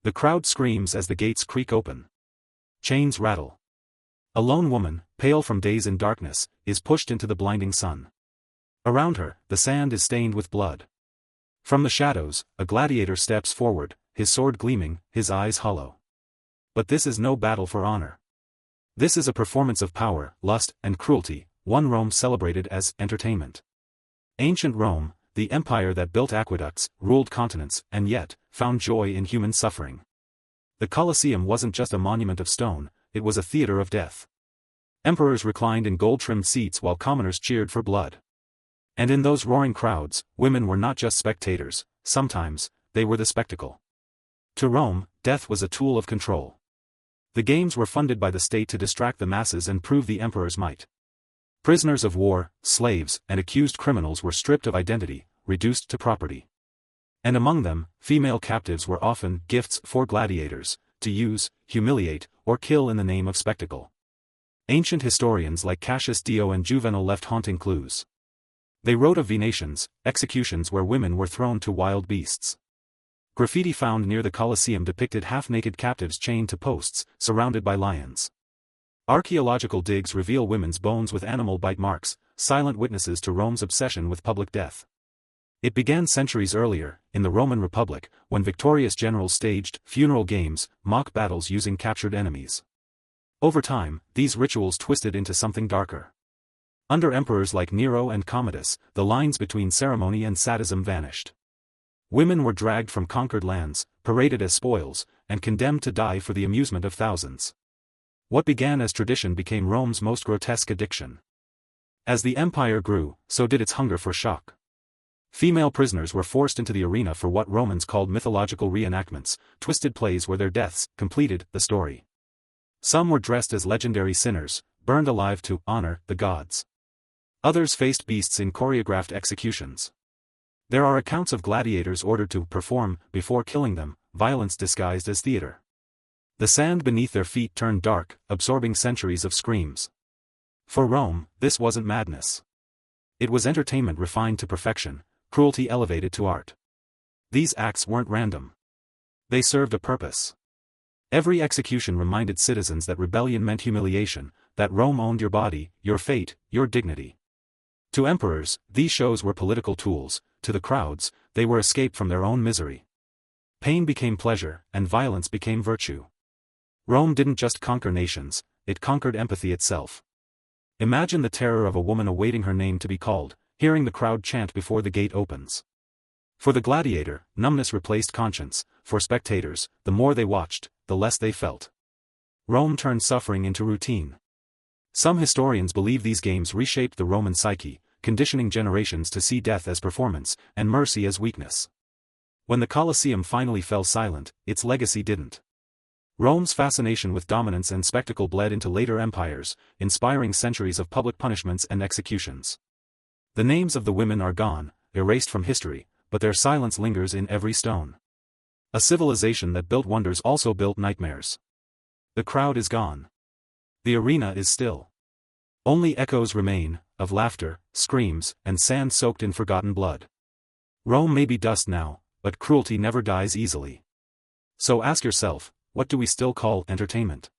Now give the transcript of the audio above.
The crowd screams as the gates creak open. Chains rattle. A lone woman, pale from days in darkness, is pushed into the blinding sun. Around her, the sand is stained with blood. From the shadows, a gladiator steps forward, his sword gleaming, his eyes hollow. But this is no battle for honor. This is a performance of power, lust, and cruelty, one Rome celebrated as entertainment. Ancient Rome, the empire that built aqueducts, ruled continents, and yet, found joy in human suffering. The Colosseum wasn't just a monument of stone, it was a theater of death. Emperors reclined in gold-trimmed seats while commoners cheered for blood. And in those roaring crowds, women were not just spectators, sometimes, they were the spectacle. To Rome, death was a tool of control. The games were funded by the state to distract the masses and prove the emperor's might. Prisoners of war, slaves, and accused criminals were stripped of identity, reduced to property. And among them, female captives were often gifts for gladiators, to use, humiliate, or kill in the name of spectacle. Ancient historians like Cassius Dio and Juvenal left haunting clues. They wrote of venations, executions where women were thrown to wild beasts. Graffiti found near the Colosseum depicted half-naked captives chained to posts, surrounded by lions. Archaeological digs reveal women's bones with animal bite marks, silent witnesses to Rome's obsession with public death. It began centuries earlier, in the Roman Republic, when victorious generals staged funeral games, mock battles using captured enemies. Over time, these rituals twisted into something darker. Under emperors like Nero and Commodus, the lines between ceremony and sadism vanished. Women were dragged from conquered lands, paraded as spoils, and condemned to die for the amusement of thousands. What began as tradition became Rome's most grotesque addiction. As the empire grew, so did its hunger for shock. Female prisoners were forced into the arena for what Romans called mythological reenactments, twisted plays where their deaths completed the story. Some were dressed as legendary sinners, burned alive to honor the gods. Others faced beasts in choreographed executions. There are accounts of gladiators ordered to perform, before killing them, violence disguised as theater. The sand beneath their feet turned dark, absorbing centuries of screams. For Rome, this wasn't madness. It was entertainment refined to perfection, cruelty elevated to art. These acts weren't random. They served a purpose. Every execution reminded citizens that rebellion meant humiliation, that Rome owned your body, your fate, your dignity. To emperors, these shows were political tools, to the crowds, they were escape from their own misery. Pain became pleasure, and violence became virtue. Rome didn't just conquer nations, it conquered empathy itself. Imagine the terror of a woman awaiting her name to be called, hearing the crowd chant before the gate opens. For the gladiator, numbness replaced conscience, for spectators, the more they watched, the less they felt. Rome turned suffering into routine. Some historians believe these games reshaped the Roman psyche, conditioning generations to see death as performance, and mercy as weakness. When the Colosseum finally fell silent, its legacy didn't. Rome's fascination with dominance and spectacle bled into later empires, inspiring centuries of public punishments and executions. The names of the women are gone, erased from history, but their silence lingers in every stone. A civilization that built wonders also built nightmares. The crowd is gone. The arena is still. Only echoes remain, of laughter, screams, and sand soaked in forgotten blood. Rome may be dust now, but cruelty never dies easily. So ask yourself, what do we still call entertainment?